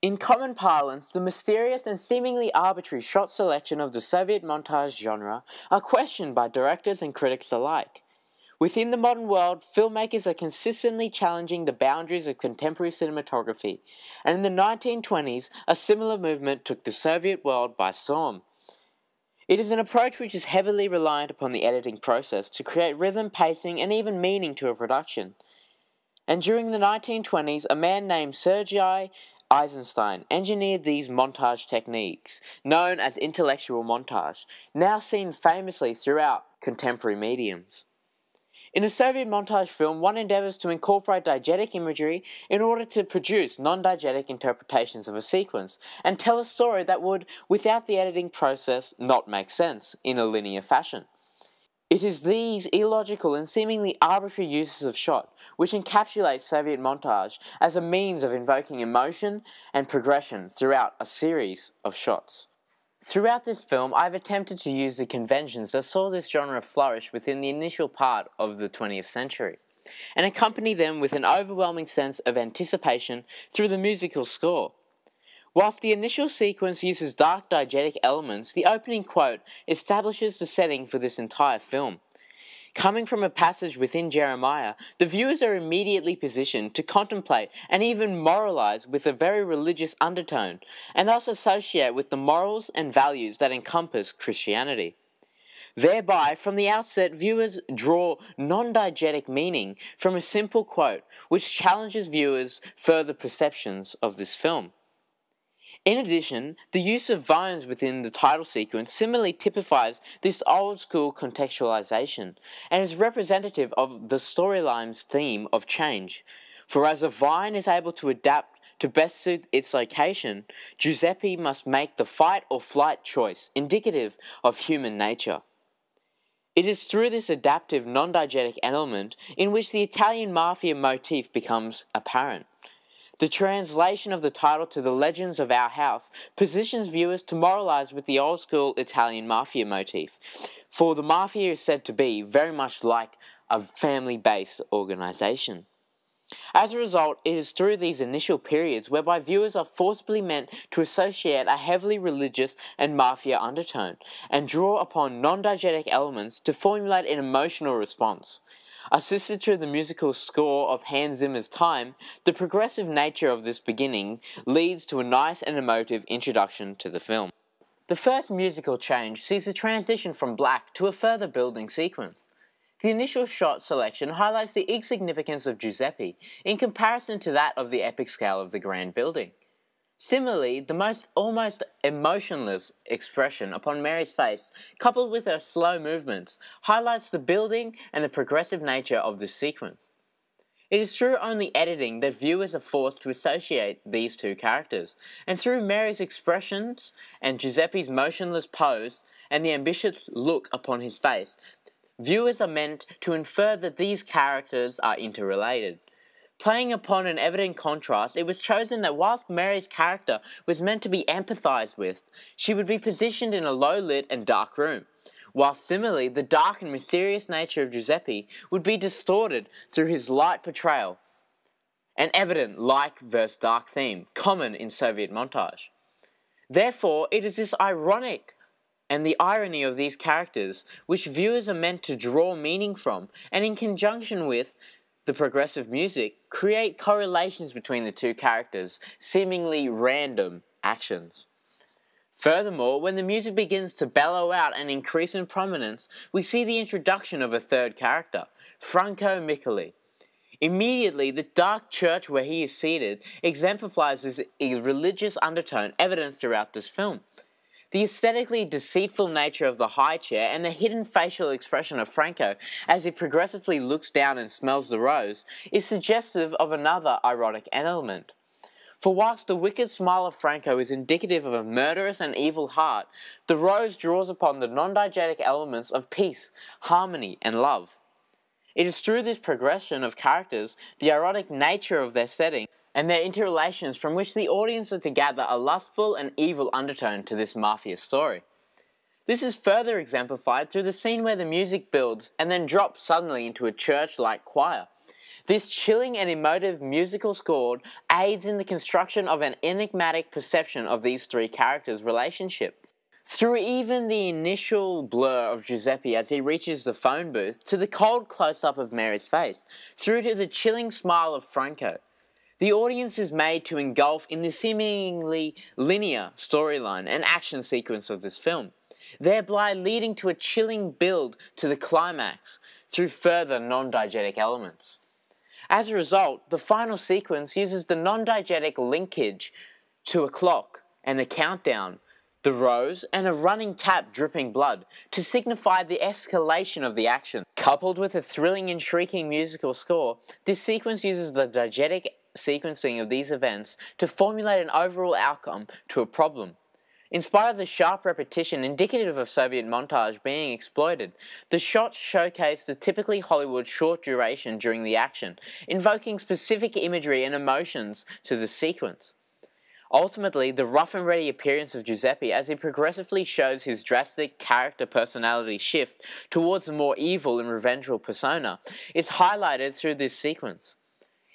In common parlance, the mysterious and seemingly arbitrary shot selection of the Soviet montage genre are questioned by directors and critics alike. Within the modern world, filmmakers are consistently challenging the boundaries of contemporary cinematography, and in the 1920s, a similar movement took the Soviet world by storm. It is an approach which is heavily reliant upon the editing process to create rhythm, pacing, and even meaning to a production. And during the 1920s, a man named Sergei Eisenstein engineered these montage techniques, known as intellectual montage, now seen famously throughout contemporary mediums. In a Soviet montage film, one endeavors to incorporate diegetic imagery in order to produce non-diegetic interpretations of a sequence, and tell a story that would, without the editing process, not make sense in a linear fashion. It is these illogical and seemingly arbitrary uses of shot which encapsulate Soviet montage as a means of invoking emotion and progression throughout a series of shots. Throughout this film, I've attempted to use the conventions that saw this genre flourish within the initial part of the 20th century, and accompany them with an overwhelming sense of anticipation through the musical score. Whilst the initial sequence uses dark diegetic elements, the opening quote establishes the setting for this entire film. Coming from a passage within Jeremiah, the viewers are immediately positioned to contemplate and even moralize with a very religious undertone, and thus associate with the morals and values that encompass Christianity. Thereby, from the outset, viewers draw non-diegetic meaning from a simple quote, which challenges viewers' further perceptions of this film. In addition, the use of vowels within the title sequence similarly typifies this old-school contextualization and is representative of the storyline's theme of change. For as a vine is able to adapt to best suit its location, Giuseppe must make the fight or flight choice, indicative of human nature. It is through this adaptive non-diegetic element in which the Italian mafia motif becomes apparent. The translation of the title to The Legends of Our House positions viewers to moralize with the old-school Italian mafia motif, for the mafia is said to be very much like a family-based organization. As a result, it is through these initial periods whereby viewers are forcibly meant to associate a heavily religious and mafia undertone, and draw upon non-diegetic elements to formulate an emotional response. Assisted through the musical score of Hans Zimmer's Time, the progressive nature of this beginning leads to a nice and emotive introduction to the film. The first musical change sees a transition from black to a further building sequence. The initial shot selection highlights the insignificance of Giuseppe in comparison to that of the epic scale of the grand building. Similarly, the almost emotionless expression upon Mary's face, coupled with her slow movements, highlights the building and the progressive nature of this sequence. It is through only editing that viewers are forced to associate these two characters, and through Mary's expressions and Giuseppe's motionless pose and the ambitious look upon his face, viewers are meant to infer that these characters are interrelated. Playing upon an evident contrast, it was chosen that whilst Mary's character was meant to be empathized with, she would be positioned in a low-lit and dark room, whilst similarly the dark and mysterious nature of Giuseppe would be distorted through his light portrayal, an evident light versus dark theme common in Soviet montage. Therefore, it is this ironic and the irony of these characters which viewers are meant to draw meaning from, and in conjunction with the progressive music, create correlations between the two characters' seemingly random actions. Furthermore, when the music begins to bellow out and increase in prominence, we see the introduction of a third character, Franco Miccoli. Immediately, the dark church where he is seated exemplifies this religious undertone evident throughout this film. The aesthetically deceitful nature of the high chair and the hidden facial expression of Franco as he progressively looks down and smells the rose is suggestive of another ironic element. For whilst the wicked smile of Franco is indicative of a murderous and evil heart, the rose draws upon the non-diegetic elements of peace, harmony, and love. It is through this progression of characters, the ironic nature of their setting, and their interrelations from which the audience are to gather a lustful and evil undertone to this mafia story. This is further exemplified through the scene where the music builds and then drops suddenly into a church-like choir. This chilling and emotive musical score aids in the construction of an enigmatic perception of these three characters' relationship. Through even the initial blur of Giuseppe as he reaches the phone booth, to the cold close-up of Mary's face, through to the chilling smile of Franco, the audience is made to engulf in the seemingly linear storyline and action sequence of this film, thereby leading to a chilling build to the climax through further non-diegetic elements. As a result, the final sequence uses the non-diegetic linkage to a clock and a countdown, the rose, and a running tap dripping blood to signify the escalation of the action. Coupled with a thrilling and shrieking musical score, this sequence uses the diegetic sequencing of these events to formulate an overall outcome to a problem. In spite of the sharp repetition indicative of Soviet montage being exploited, the shots showcase the typically Hollywood short duration during the action, invoking specific imagery and emotions to the sequence. Ultimately, the rough and ready appearance of Giuseppe as he progressively shows his drastic character personality shift towards a more evil and revengeful persona is highlighted through this sequence.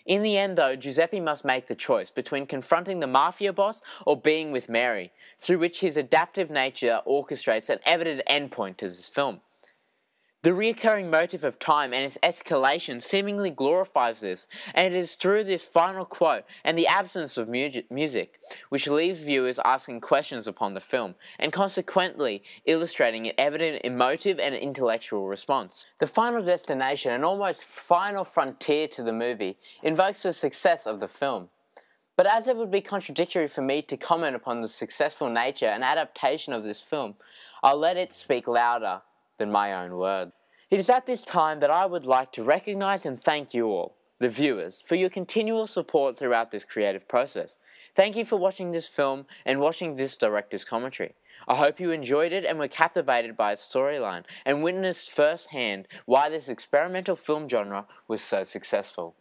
In the end though, Giuseppe must make the choice between confronting the mafia boss or being with Mary, through which his adaptive nature orchestrates an evident endpoint to this film. The recurring motive of time and its escalation seemingly glorifies this, and it is through this final quote and the absence of music which leaves viewers asking questions upon the film, and consequently illustrating an evident emotive and intellectual response. The final destination and almost final frontier to the movie invokes the success of the film. But as it would be contradictory for me to comment upon the successful nature and adaptation of this film, I'll let it speak louder than my own words. It is at this time that I would like to recognise and thank you all, the viewers, for your continual support throughout this creative process. Thank you for watching this film and watching this director's commentary. I hope you enjoyed it and were captivated by its storyline and witnessed firsthand why this experimental film genre was so successful.